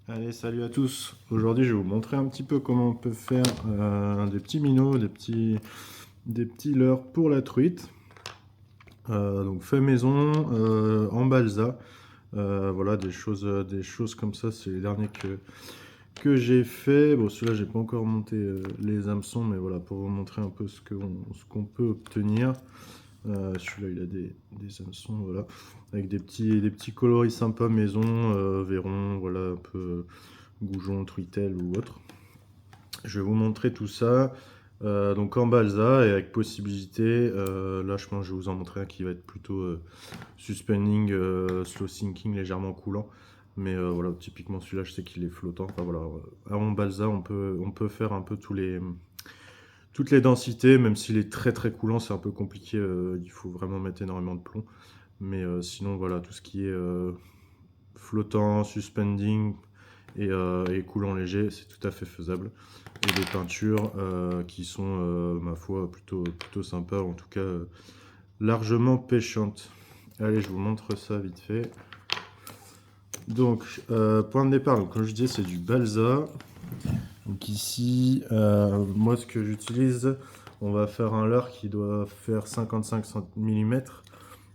Allez, salut à tous. Aujourd'hui, je vais vous montrer un petit peu comment on peut faire des petits minots, des petits leurres pour la truite. Donc fait maison, en balsa. Voilà, des choses comme ça. C'est les derniers que j'ai fait. Bon, celui-là, j'ai pas encore monté les hameçons, mais voilà, pour vous montrer un peu ce qu'on peut obtenir. Celui-là, il a des hameçons, voilà, avec des petits coloris sympas maison, verron, voilà, un peu goujon, truitel ou autre. Je vais vous montrer tout ça. Donc en balsa et avec possibilité, là je pense que je vais vous en montrer un qui va être plutôt suspending, slow sinking, légèrement coulant. Mais voilà, typiquement celui-là je sais qu'il est flottant. Enfin voilà, en balsa on peut faire un peu toutes les densités, même s'il est très très coulant, c'est un peu compliqué, il faut vraiment mettre énormément de plomb. Mais sinon voilà, tout ce qui est flottant, suspending et coulant léger, c'est tout à fait faisable. Et des peintures qui sont, ma foi, plutôt sympas, en tout cas largement pêchantes. Allez, je vous montre ça vite fait. Donc, point de départ, donc, comme je disais, c'est du balsa. Donc ici, moi ce que j'utilise, on va faire un leurre qui doit faire 55 mm.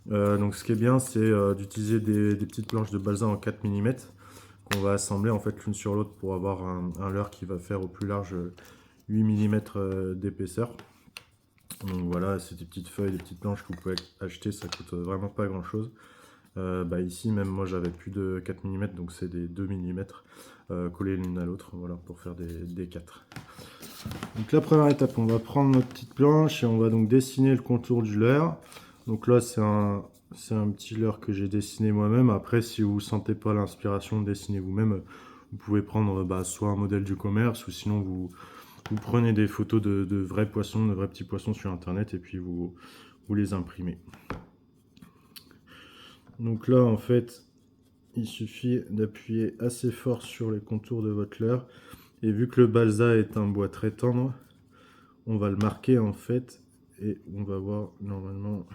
Donc ce qui est bien, c'est d'utiliser des petites planches de balsa en 4 mm qu'on va assembler en fait l'une sur l'autre pour avoir un leurre qui va faire au plus large 8 mm d'épaisseur. Donc voilà, c'est des petites feuilles, des petites planches que vous pouvez acheter, ça coûte vraiment pas grand chose. Ici même moi j'avais plus de 4 mm, donc c'est des 2 mm collés l'une à l'autre, voilà, pour faire des 4. Donc la première étape, on va prendre notre petite planche et on va donc dessiner le contour du leurre. Donc là c'est un petit leurre que j'ai dessiné moi-même. Après, si vous ne sentez pas l'inspiration de dessiner vous-même, vous pouvez prendre soit un modèle du commerce, ou sinon vous prenez des photos de vrais poissons, de vrais petits poissons sur internet, et puis vous les imprimez. Donc là en fait, il suffit d'appuyer assez fort sur les contours de votre leurre. Et vu que le balsa est un bois très tendre, on va le marquer en fait, et on va voir normalement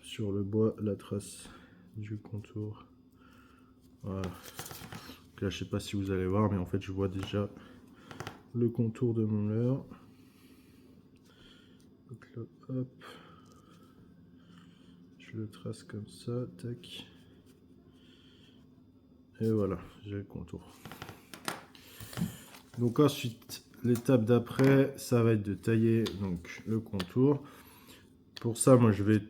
sur le bois la trace du contour. Voilà. Donc là je sais pas si vous allez voir, mais en fait je vois déjà le contour de mon leurre. Donc là, hop, je le trace comme ça, tac, et voilà, j'ai le contour. Donc ensuite, l'étape d'après, ça va être de tailler donc le contour. Pour ça, moi je vais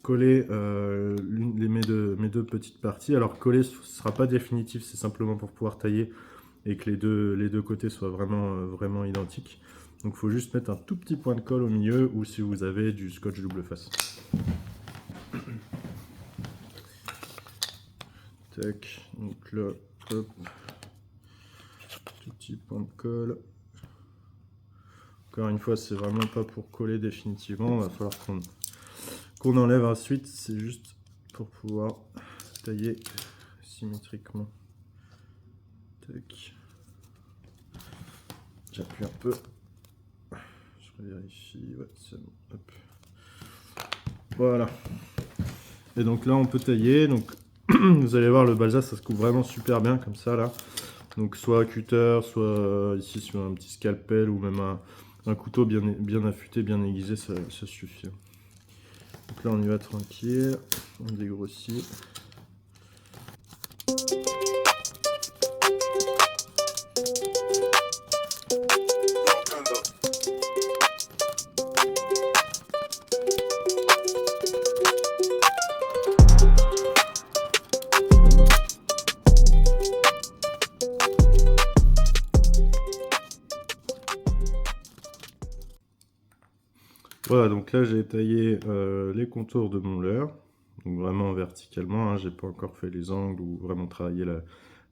coller mes deux petites parties. Alors coller, ce ne sera pas définitif, c'est simplement pour pouvoir tailler et que les deux côtés soient vraiment identiques. Donc il faut juste mettre un tout petit point de colle au milieu, ou si vous avez du scotch double face. Tac, donc là, hop, tout petit point de colle. Encore une fois, c'est vraiment pas pour coller définitivement, il va falloir qu'on enlève ensuite, c'est juste pour pouvoir tailler symétriquement. Tac. J'appuie un peu. Je vérifie. Ouais, c'est bon. Hop. Voilà. Et donc là, on peut tailler. Donc, vous allez voir, le balsa, ça se coupe vraiment super bien comme ça là. Donc soit à cutter, soit ici sur un petit scalpel, ou même un couteau bien affûté, bien aiguisé, ça suffit. Donc là, on y va tranquille. On dégrossit. Voilà, donc là j'ai taillé les contours de mon leurre, donc vraiment verticalement, hein, j'ai pas encore fait les angles ou vraiment travaillé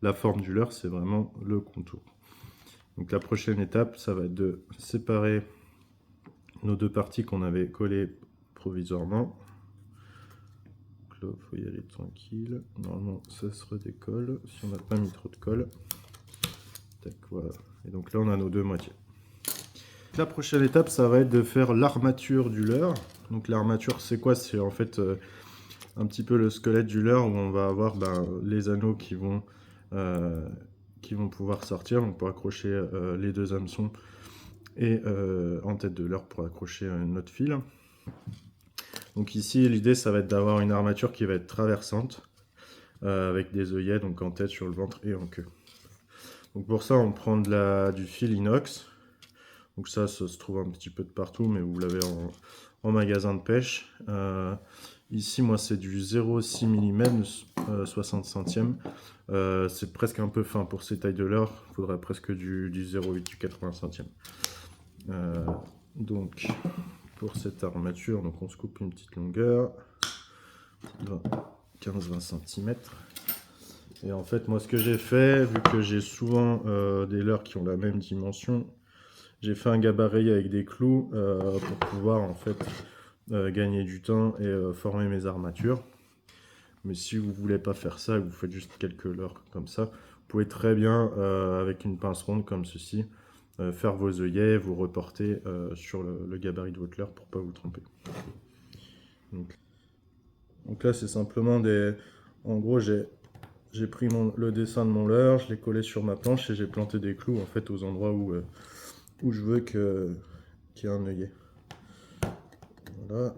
la forme du leurre, c'est vraiment le contour. Donc la prochaine étape, ça va être de séparer nos deux parties qu'on avait collées provisoirement. Donc là, il faut y aller tranquille, normalement ça se redécolle, si on n'a pas mis trop de colle. Tac, voilà, et donc là on a nos deux moitiés. La prochaine étape, ça va être de faire l'armature du leurre. Donc l'armature, c'est quoi? C'est en fait un petit peu le squelette du leurre où on va avoir les anneaux qui vont pouvoir sortir, donc pour accrocher les deux hameçons et en tête de leurre pour accrocher notre fil. Donc ici l'idée ça va être d'avoir une armature qui va être traversante avec des œillets donc en tête, sur le ventre et en queue. Donc pour ça on prend du fil inox. Donc ça se trouve un petit peu de partout, mais vous l'avez en magasin de pêche. Ici, moi, c'est du 0,6 mm, 60 centièmes. C'est presque un peu fin pour ces tailles de leurre. Il faudrait presque du 0,8, du 80 centièmes. Donc, pour cette armature, donc on se coupe une petite longueur, 15-20 cm. Et en fait, moi, ce que j'ai fait, vu que j'ai souvent des leurres qui ont la même dimension, j'ai fait un gabarit avec des clous pour pouvoir en fait gagner du temps et former mes armatures. Mais si vous voulez pas faire ça, vous faites juste quelques leurres comme ça, vous pouvez très bien avec une pince ronde comme ceci faire vos œillets, vous reporter sur le gabarit de votre leurre pour pas vous tromper. Donc là c'est simplement des... En gros j'ai pris le dessin de mon leurre, je l'ai collé sur ma planche et j'ai planté des clous en fait aux endroits où je veux qu'il y ait un œillet. Voilà.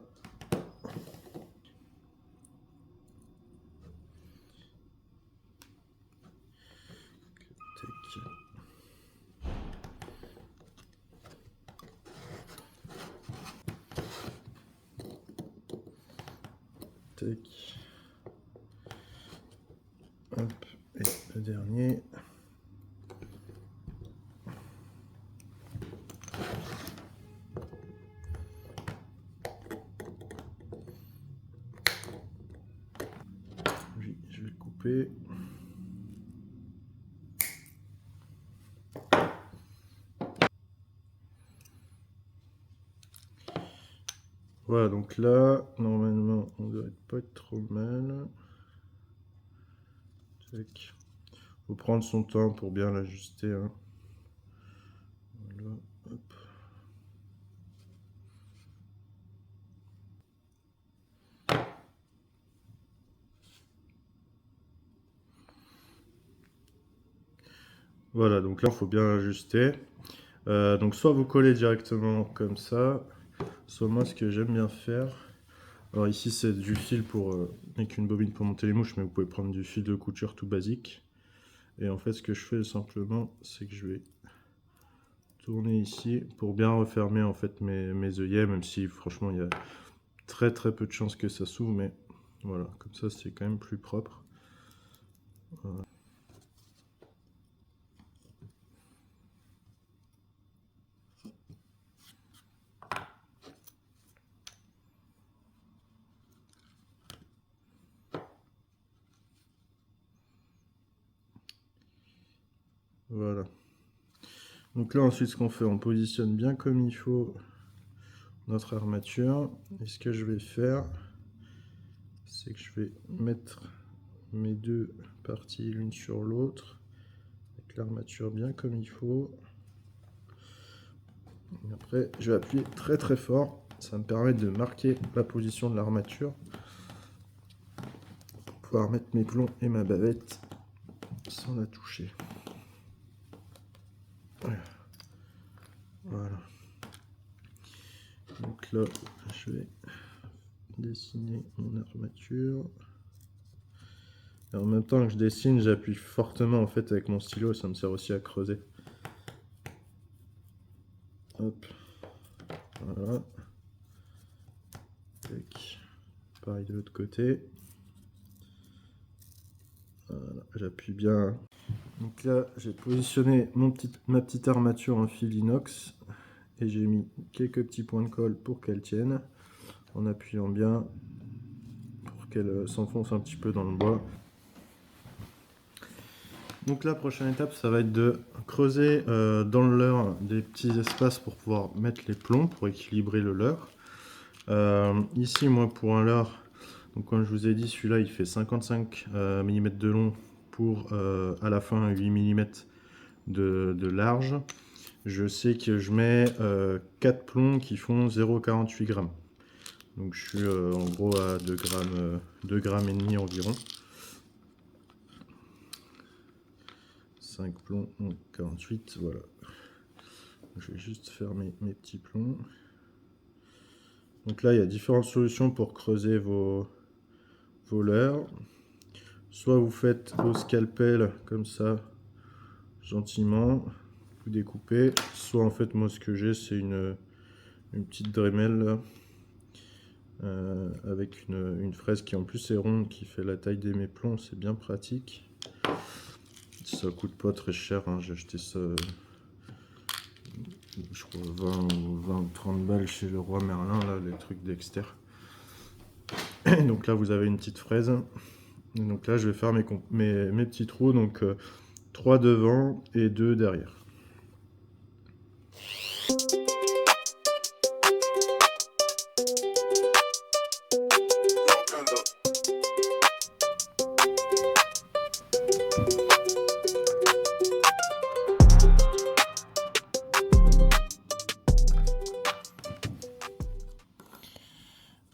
Tac. Hop. Et le dernier. Oui, je vais le couper. Voilà, donc là, normalement, on devrait pas être trop mal. Tac. Faut prendre son temps pour bien l'ajuster. Hein. Voilà, hop. Voilà, donc là, il faut bien l'ajuster. Donc soit vous collez directement comme ça, soit moi, ce que j'aime bien faire... Alors ici, c'est du fil avec une bobine pour monter les mouches, mais vous pouvez prendre du fil de couture tout basique. Et en fait, ce que je fais simplement, c'est que je vais tourner ici pour bien refermer en fait mes œillets, même si franchement il y a très peu de chances que ça s'ouvre, mais voilà, comme ça c'est quand même plus propre. Voilà. Voilà. Donc là ensuite ce qu'on fait, on positionne bien comme il faut notre armature. Et ce que je vais faire, c'est que je vais mettre mes deux parties l'une sur l'autre, avec l'armature bien comme il faut. Et après, je vais appuyer très fort. Ça me permet de marquer la position de l'armature pour pouvoir mettre mes plombs et ma bavette sans la toucher. Voilà. Donc là, je vais dessiner mon armature. Et en même temps que je dessine, j'appuie fortement en fait avec mon stylo, ça me sert aussi à creuser. Hop. Voilà. Tac. Pareil de l'autre côté. Voilà, j'appuie bien. Donc là, j'ai positionné ma petite armature en fil inox et j'ai mis quelques petits points de colle pour qu'elle tienne, en appuyant bien pour qu'elle s'enfonce un petit peu dans le bois. Donc la prochaine étape, ça va être de creuser dans le leurre des petits espaces pour pouvoir mettre les plombs, pour équilibrer le leurre. Ici, moi, pour un leurre, donc comme je vous ai dit, celui-là, il fait 55 mm de long pour à la fin 8 mm de large. Je sais que je mets 4 plombs qui font 0,48 grammes. Donc je suis en gros à 2 grammes et demi environ. 5 plombs, 48, voilà. Je vais juste faire mes petits plombs. Donc là, il y a différentes solutions pour creuser vos leurres. Soit vous faites au scalpel, comme ça, gentiment, vous découpez. Soit en fait, moi ce que j'ai, c'est une petite Dremel là, avec une fraise qui en plus est ronde, qui fait la taille de mes plombs, c'est bien pratique. Ça coûte pas très cher, hein. J'ai acheté ça, je crois 20 ou 30 balles chez le Roi Merlin, là, les trucs Dexter. Et donc là vous avez une petite fraise. Et donc là je vais faire mes petits trous, donc 3 devant et 2 derrière.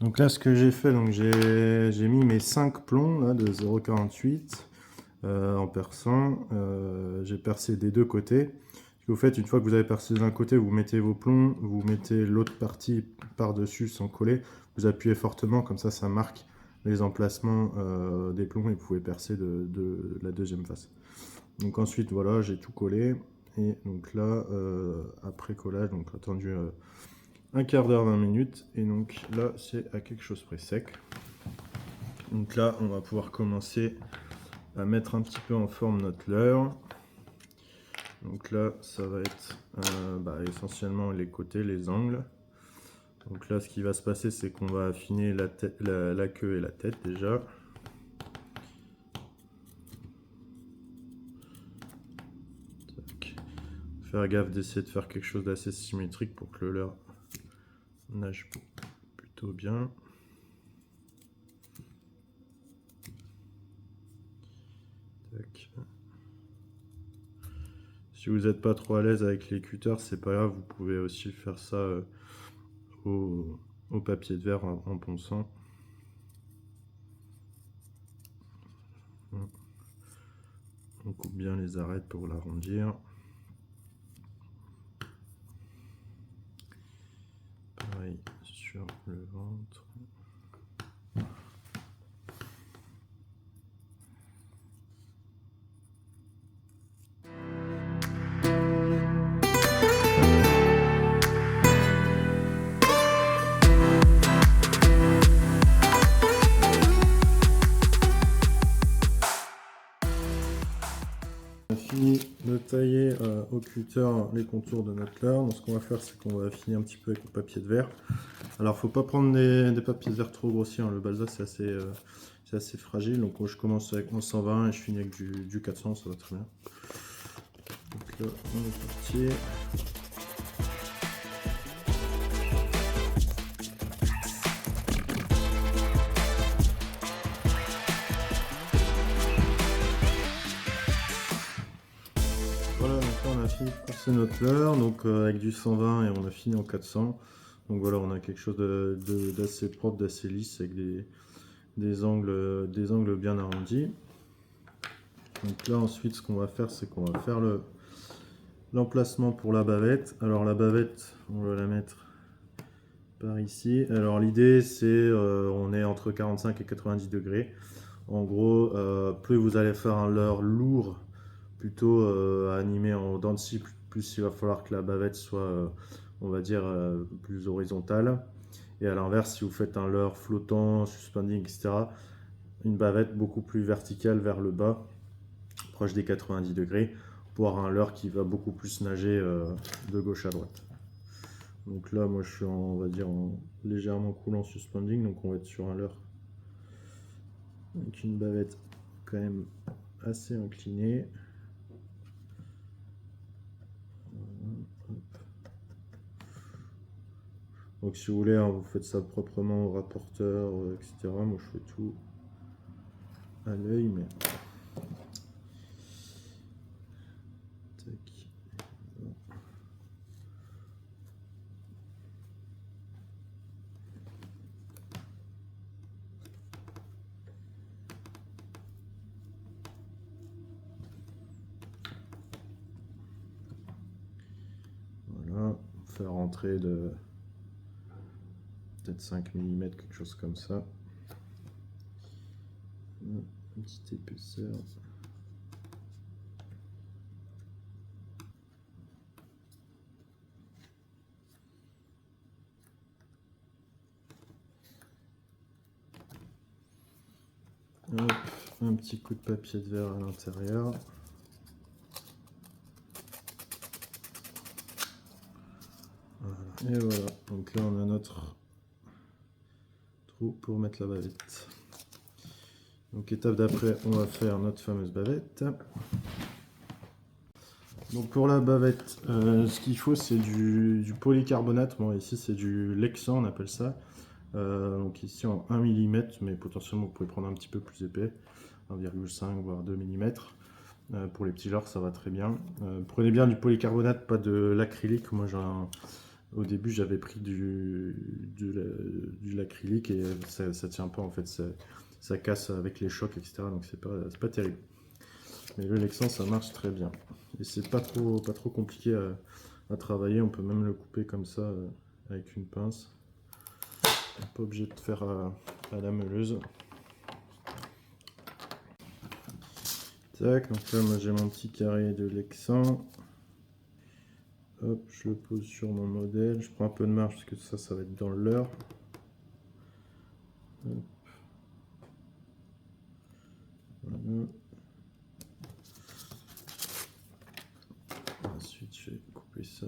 Donc là, ce que j'ai fait, donc j'ai mis mes 5 plombs là, de 0,48 en perçant. J'ai percé des deux côtés. Ce que vous faites, une fois que vous avez percé d'un côté, vous mettez vos plombs, vous mettez l'autre partie par-dessus sans coller. Vous appuyez fortement, comme ça marque les emplacements des plombs et vous pouvez percer de la deuxième face. Donc ensuite, voilà, j'ai tout collé. Et donc là, après collage, donc attendu un quart d'heure, 20 minutes, et donc là c'est à quelque chose près sec. Donc là on va pouvoir commencer à mettre un petit peu en forme notre leurre. Donc là ça va être essentiellement les côtés, les angles. Donc là ce qui va se passer, c'est qu'on va affiner la queue et la tête déjà. Tac. Faire gaffe d'essayer de faire quelque chose d'assez symétrique pour que le leurre nage plutôt bien. Tac. Si vous n'êtes pas trop à l'aise avec les cutters, c'est pas grave, vous pouvez aussi faire ça au papier de verre en ponçant. On coupe bien les arêtes pour l'arrondir. Pareil sur le ventre. On a fini de tailler au cutter les contours de notre leurre. Donc ce qu'on va faire, c'est qu'on va affiner un petit peu avec le papier de verre. Alors faut pas prendre des papiers de verre trop grossiers, hein. Le balsa c'est assez fragile, donc je commence avec mon 120 et je finis avec du 400, ça va très bien. Donc là on est parti. Voilà, donc là on a fini de percer notre leurre, donc avec du 120 et on a fini en 400. Donc voilà, on a quelque chose d'assez propre, d'assez lisse, avec des angles bien arrondis. Donc là ensuite ce qu'on va faire, c'est qu'on va faire l'emplacement pour la bavette. Alors la bavette, on va la mettre par ici. Alors l'idée c'est, on est entre 45 et 90 degrés. En gros, plus vous allez faire un leurre lourd, plutôt animé en dents de scie, plus il va falloir que la bavette soit, on va dire, plus horizontale. Et à l'inverse, si vous faites un leurre flottant, suspending, etc., une bavette beaucoup plus verticale vers le bas, proche des 90 degrés, pour avoir un leurre qui va beaucoup plus nager de gauche à droite. Donc là, moi je suis on va dire légèrement coulant suspending, donc on va être sur un leurre avec une bavette quand même assez inclinée. Donc si vous voulez, hein, vous faites ça proprement au rapporteur, etc. Moi je fais tout à l'œil, mais... Tac. faire rentrer de peut-être 5 mm, quelque chose comme ça. Une petite épaisseur. Hop, un petit coup de papier de verre à l'intérieur. Voilà. Et voilà, donc là on a notre trou pour mettre la bavette. Donc étape d'après, on va faire notre fameuse bavette. Donc pour la bavette, ce qu'il faut c'est du polycarbonate. Bon ici c'est du Lexan, on appelle ça. Donc ici en 1 mm, mais potentiellement vous pouvez prendre un petit peu plus épais, 1,5 voire 2 mm. Pour les petits leurres ça va très bien. Prenez bien du polycarbonate, pas de l'acrylique. Moi au début j'avais pris de l'acrylique et ça tient pas en fait, ça casse avec les chocs, etc. Donc c'est pas terrible. Mais le Lexan ça marche très bien. Et c'est pas trop compliqué à travailler, on peut même le couper comme ça avec une pince. On n'est pas obligé de faire à la meuleuse. Tac, donc là moi j'ai mon petit carré de Lexan. Hop, je le pose sur mon modèle. Je prends un peu de marge parce que ça va être dans le leurre. Voilà. Ensuite je vais couper ça.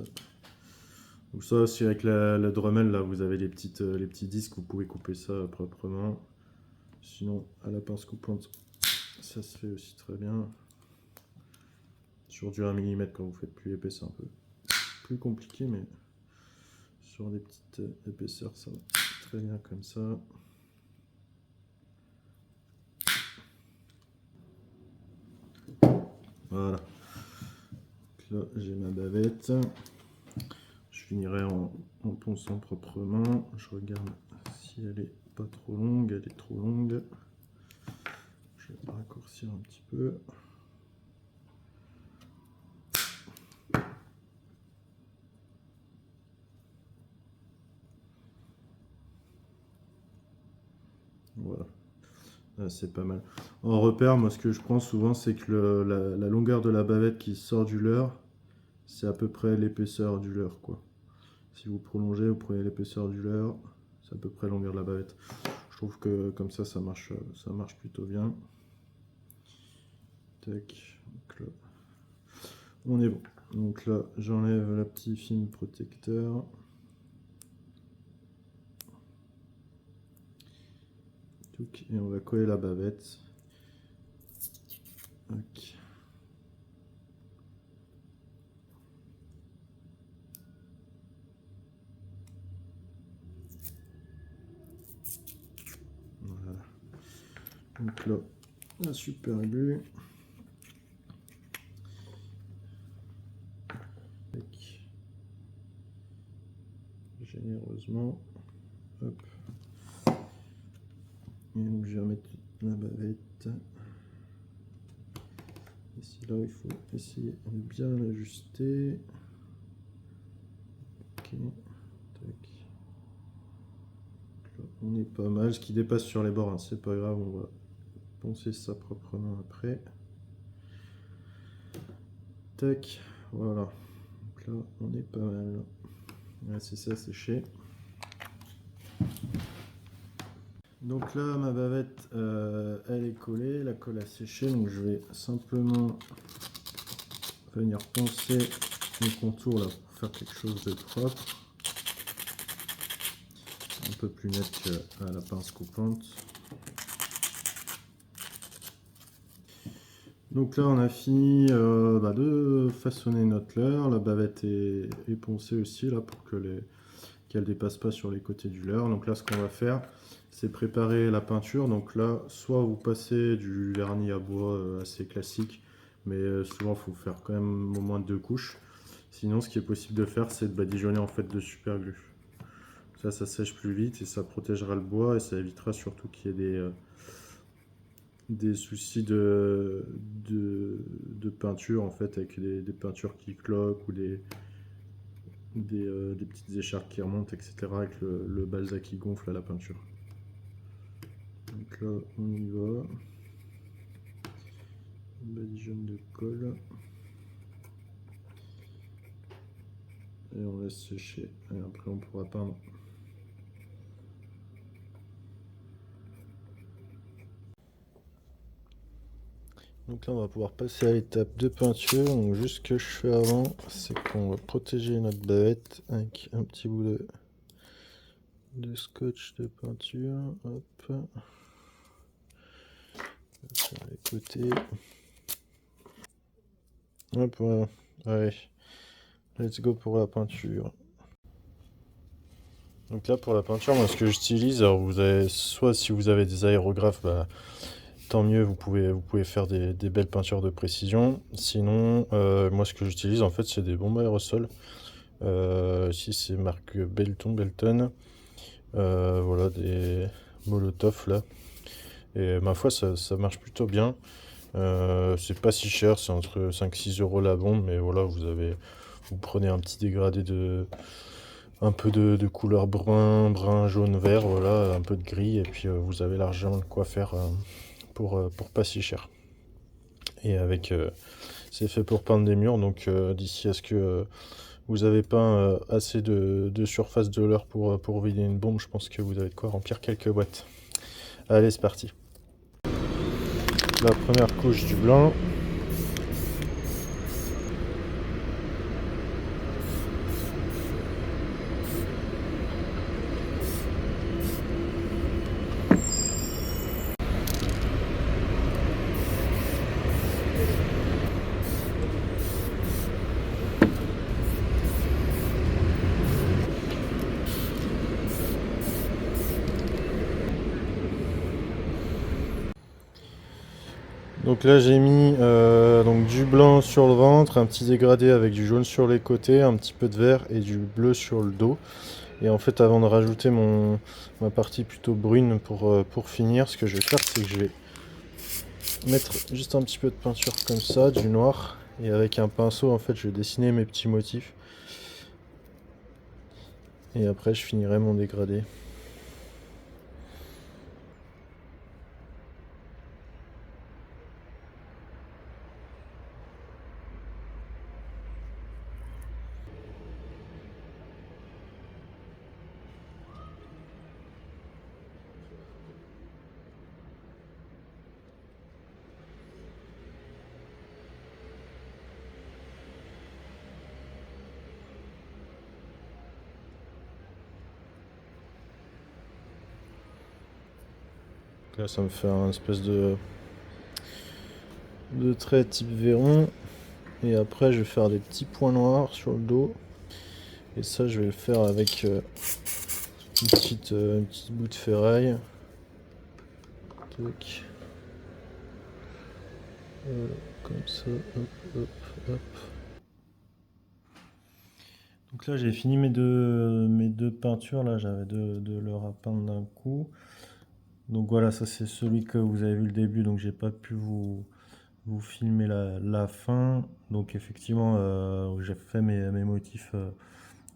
Donc ça aussi avec la Dremel là vous avez les petits disques, vous pouvez couper ça proprement. Sinon à la pince coupante ça se fait aussi très bien. Sur du 1 mm quand vous faites plus épais c'est un peu plus compliqué, mais sur des petites épaisseurs ça va très bien comme ça. Voilà. Donc là j'ai ma bavette. Je finirai en ponçant proprement. Je regarde si elle est pas trop longue. Elle est trop longue. Je vais raccourcir un petit peu. Voilà. C'est pas mal. En repère, moi ce que je prends souvent c'est que la longueur de la bavette qui sort du leurre, c'est à peu près l'épaisseur du leurre, quoi. Si vous prolongez, vous prenez l'épaisseur du leurre, c'est à peu près la longueur de la bavette. Je trouve que comme ça marche plutôt bien. Tac, donc là, on est bon. Donc là, j'enlève le petit film protecteur. Et on va coller la bavette. Okay. Voilà. Donc là, un super glue. Généreusement. Hop. Et donc je vais mettre la bavette. Ici là il faut essayer de bien l'ajuster. Ok. Tac. Là, on est pas mal. Ce qui dépasse sur les bords, hein, c'est pas grave, on va poncer ça proprement après. Tac, voilà. Donc là on est pas mal. C'est ça, séché. Donc là ma bavette elle est collée, la colle a séché, donc je vais simplement venir poncer les contours là pour faire quelque chose de propre, un peu plus net qu'à la pince coupante. Donc là on a fini de façonner notre leurre. La bavette est poncée aussi là pour qu'elle dépasse pas sur les côtés du leurre. Donc là ce qu'on va faire c'est préparer la peinture. Donc là soit vous passez du vernis à bois assez classique, mais souvent il faut faire quand même au moins 2 couches. Sinon ce qui est possible de faire c'est de badigeonner en fait de super glue. Ça sèche plus vite et ça protégera le bois et ça évitera surtout qu'il y ait des soucis de peinture en fait, avec des peintures qui cloquent ou des petites écharpes qui remontent, etc. avec le balsa qui gonfle à la peinture. Donc là, on y va. Badigeonne de colle. Et on laisse sécher. Et après, on pourra peindre. Donc là, on va pouvoir passer à l'étape de peinture. Donc, juste ce que je fais avant, c'est qu'on va protéger notre bavette avec un petit bout de scotch de peinture. Hop. Sur les côtés. Hop, voilà. Allez, let's go pour la peinture. Donc là, pour la peinture, moi, ce que j'utilise, alors vous avez, soit si vous avez des aérographes, bah, tant mieux, vous pouvez faire des belles peintures de précision. Sinon, moi, ce que j'utilise, en fait, c'est des bombes aérosols. Ici, c'est marque Belton. Voilà, des Molotov, là. Et ma foi, ça marche plutôt bien. C'est pas si cher, c'est entre 5-6 euros la bombe, mais voilà, vous prenez un petit dégradé un peu de couleur brun, jaune, vert, voilà, un peu de gris, et puis vous avez largement de quoi faire pour pas si cher. Et c'est fait pour peindre des murs, donc d'ici à ce que vous avez peint assez de surface de l'heure pour vider une bombe, je pense que vous avez de quoi remplir quelques boîtes. Allez, c'est parti. La première couche du blanc. Donc là j'ai mis donc du blanc sur le ventre, un petit dégradé avec du jaune sur les côtés, un petit peu de vert et du bleu sur le dos. Et en fait avant de rajouter ma partie plutôt brune pour finir, ce que je vais faire c'est que je vais mettre juste un petit peu de peinture comme ça, du noir. Et avec un pinceau en fait je vais dessiner mes petits motifs. Et après je finirai mon dégradé. Là ça me fait un espèce de trait type Véron. Et après je vais faire des petits points noirs sur le dos. Et ça je vais le faire avec une petite bout de ferraille. Tac. Comme ça, hop, hop, hop. Donc là j'ai fini mes deux peintures, là j'avais deux leurres à peindre d'un coup. Donc voilà, ça c'est celui que vous avez vu le début, donc j'ai pas pu vous filmer la fin. Donc effectivement j'ai fait mes motifs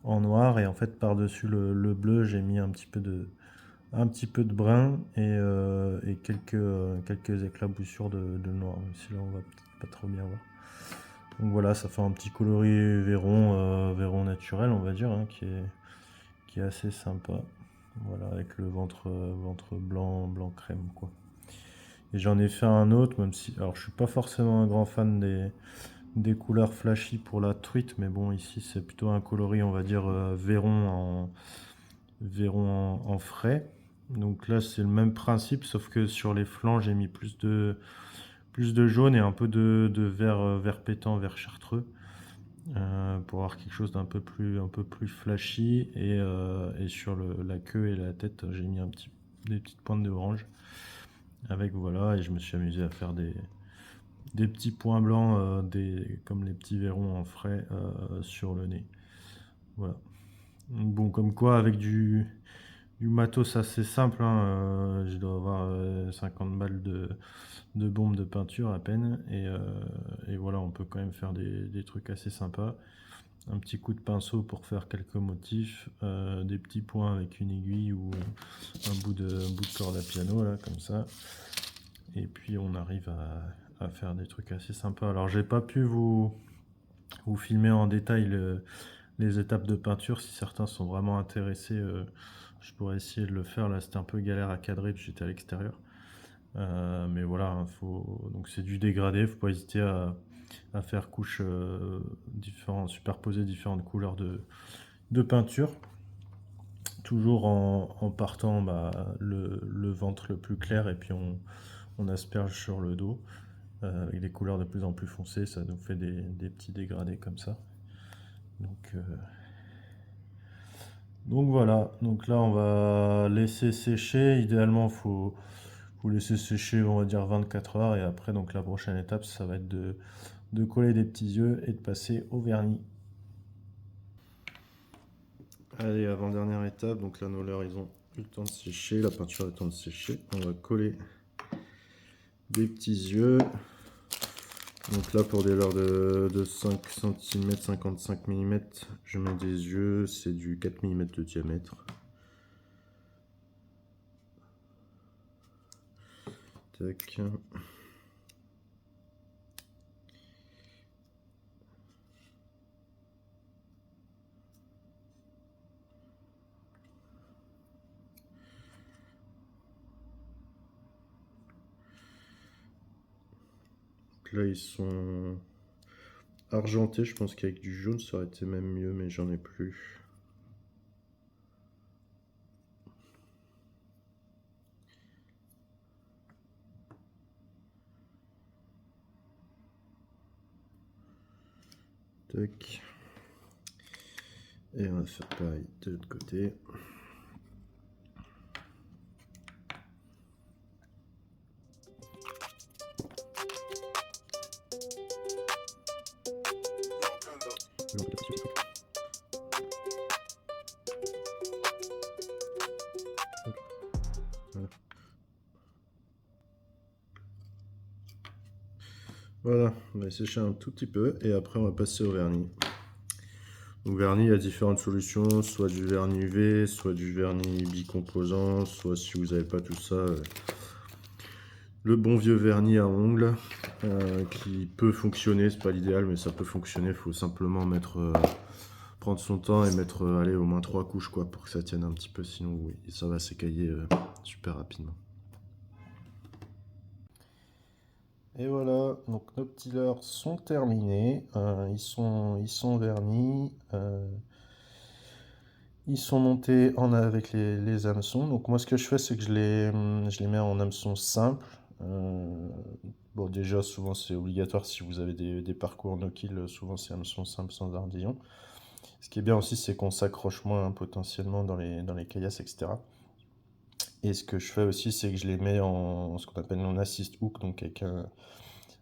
en noir et en fait par-dessus le bleu j'ai mis un petit peu de brun et quelques éclaboussures de noir, même si là on va peut-être pas trop bien voir. Donc voilà, ça fait un petit coloris Véron naturel, on va dire, hein, qui est assez sympa. Voilà, avec le ventre blanc crème, quoi. Et j'en ai fait un autre, même si, alors je suis pas forcément un grand fan des couleurs flashy pour la truite, mais bon, ici c'est plutôt un coloris, on va dire, Véron en frais. Donc là, c'est le même principe, sauf que sur les flancs, j'ai mis plus de jaune et un peu de vert pétant, vert chartreux, pour avoir quelque chose un peu plus flashy. Et sur la queue et la tête, j'ai mis des petites pointes d'orange. Avec voilà, et je me suis amusé à faire des petits points blancs, comme les petits verrons en frais sur le nez. Voilà. Bon, comme quoi, avec du matos assez simple, hein, je dois avoir 50 balles de bombes de peinture à peine. Et voilà, on peut quand même faire des trucs assez sympas. un petit coup de pinceau pour faire quelques motifs, des petits points avec une aiguille ou un bout de corde à piano, là, comme ça. Et puis on arrive à faire des trucs assez sympas. Alors j'ai pas pu vous filmer en détail les étapes de peinture. Si certains sont vraiment intéressés, je pourrais essayer de le faire. Là c'était un peu galère à cadrer puis j'étais à l'extérieur. Mais voilà, hein, donc c'est du dégradé, faut pas hésiter à faire couche superposer différentes couleurs de peinture. Toujours en partant le ventre le plus clair et puis on asperge sur le dos avec des couleurs de plus en plus foncées, ça nous fait des petits dégradés comme ça. Donc voilà, donc là on va laisser sécher. Idéalement, il faut laisser sécher, on va dire 24 heures. Et après, donc la prochaine étape, ça va être de coller des petits yeux et de passer au vernis. Allez, avant-dernière étape, donc là nos leurres ils ont eu le temps de sécher, la peinture a eu le temps de sécher. On va coller des petits yeux. Donc là pour des leurres de 5 cm, 55 mm, je mets des yeux, c'est du 4 mm de diamètre. Tac. Là ils sont argentés, je pense qu'avec du jaune ça aurait été même mieux, mais j'en ai plus. Tac. Et on va faire pareil de l'autre côté. Voilà, on va sécher un tout petit peu et après on va passer au vernis. Donc vernis, il y a différentes solutions, soit du vernis UV, soit du vernis bicomposant, soit si vous n'avez pas tout ça, le bon vieux vernis à ongles qui peut fonctionner, c'est pas l'idéal mais ça peut fonctionner, il faut simplement prendre son temps et mettre allez, au moins 3 couches quoi, pour que ça tienne un petit peu, sinon oui, ça va s'écailler super rapidement. Et voilà, donc nos petits leurres sont terminés, ils sont vernis, ils sont montés avec les hameçons. Donc moi ce que je fais c'est que je les mets en hameçon simple. Bon déjà souvent c'est obligatoire si vous avez des parcours no-kill, souvent c'est hameçon simple sans ardillon. Ce qui est bien aussi c'est qu'on s'accroche moins hein, potentiellement dans les caillasses etc. Et ce que je fais aussi c'est que je les mets en ce qu'on appelle en assist hook, donc avec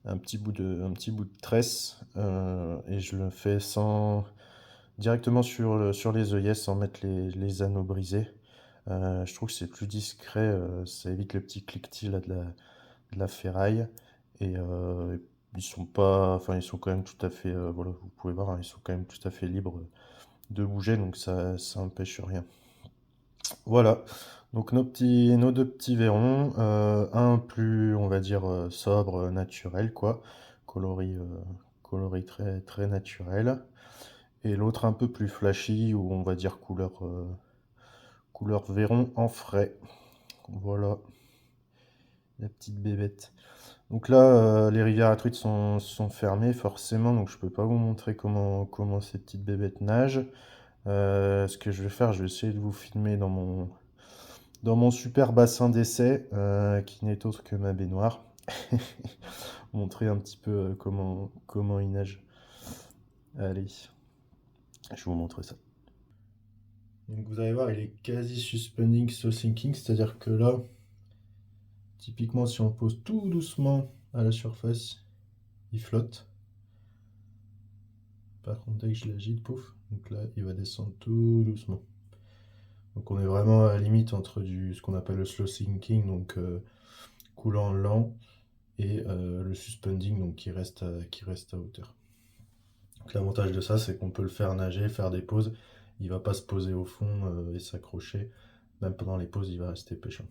un petit bout de tresse et je le fais directement sur les œillets sans mettre les anneaux brisés. Je trouve que c'est plus discret, ça évite le petit cliquetis là, de la ferraille et ils sont pas, enfin ils sont quand même tout à fait, voilà, vous pouvez voir, hein, ils sont quand même tout à fait libres de bouger, donc ça empêche rien. Voilà, donc nos deux petits verrons, un plus, on va dire, sobre, naturel, quoi, coloris, coloris très, très naturel, et l'autre un peu plus flashy, ou on va dire couleur verron en frais. Voilà, la petite bébête. Donc là, les rivières à truites sont fermées, forcément, donc je peux pas vous montrer comment ces petites bébêtes nagent. Ce que je vais faire, je vais essayer de vous filmer dans mon super bassin d'essai, qui n'est autre que ma baignoire. Montrer un petit peu comment il nage. Allez, je vais vous montrer ça. Donc vous allez voir, il est quasi suspending, so sinking, c'est-à-dire que là, typiquement si on le pose tout doucement à la surface, il flotte. Par contre, dès que je l'agite, pouf, donc là, il va descendre tout doucement. Donc on est vraiment à la limite entre ce qu'on appelle le slow sinking, donc coulant lent, et le suspending, donc qui reste à hauteur. L'avantage de ça, c'est qu'on peut le faire nager, faire des pauses. Il va pas se poser au fond et s'accrocher. Même pendant les pauses, il va rester pêchant.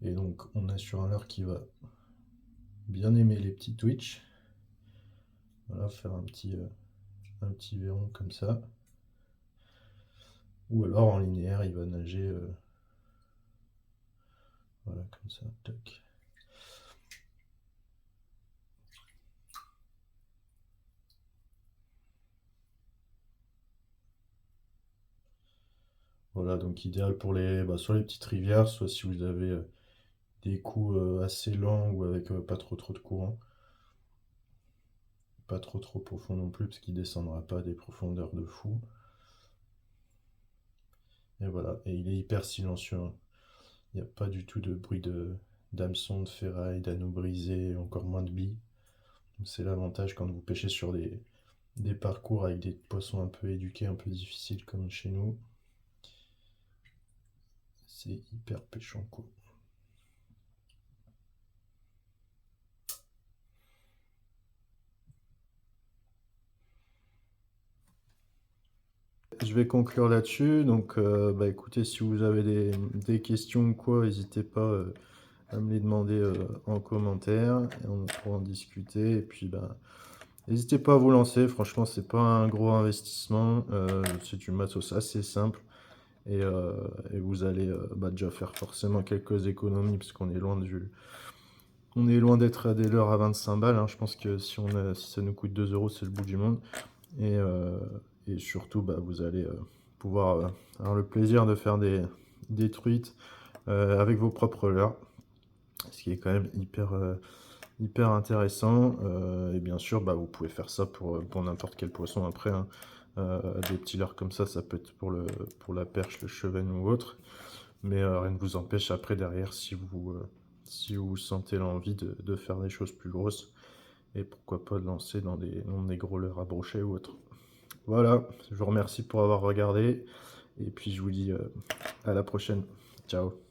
Et donc, on est sur un leurre qui va bien aimer les petits twitch. Voilà, faire un petit verron comme ça. Ou alors en linéaire, il va nager voilà, comme ça. Tac. Voilà, donc idéal pour soit les petites rivières, soit si vous avez des coups assez lents ou avec pas trop de courant. Pas trop profond non plus, parce qu'il descendra pas à des profondeurs de fou. Et voilà, et il est hyper silencieux, hein. Il n'y a pas du tout de bruit d'hameçon, de ferraille, d'anneau brisé, encore moins de billes. C'est l'avantage quand vous pêchez sur des parcours avec des poissons un peu éduqués, un peu difficiles comme chez nous. C'est hyper pêchant, quoi. Je vais conclure là-dessus. Donc, écoutez, si vous avez des questions ou quoi, n'hésitez pas à me les demander en commentaire et on pourra en discuter. Et puis, n'hésitez pas à vous lancer. Franchement, c'est pas un gros investissement. C'est du matos assez simple et vous allez déjà faire forcément quelques économies parce qu'on est d'être à des leurres à 25 balles, hein. Je pense que si ça nous coûte 2 euros, c'est le bout du monde. Et, euh, et surtout, vous allez pouvoir avoir le plaisir de faire des truites avec vos propres leurres, ce qui est quand même hyper intéressant. Et bien sûr, vous pouvez faire ça pour n'importe quel poisson après, hein. Des petits leurres comme ça peut être pour la perche, le chevenne ou autre. Mais rien ne vous empêche après derrière si vous sentez l'envie de faire des choses plus grosses. Et pourquoi pas de lancer dans des gros leurres à brochet ou autre. Voilà, je vous remercie pour avoir regardé. Et puis je vous dis à la prochaine. Ciao.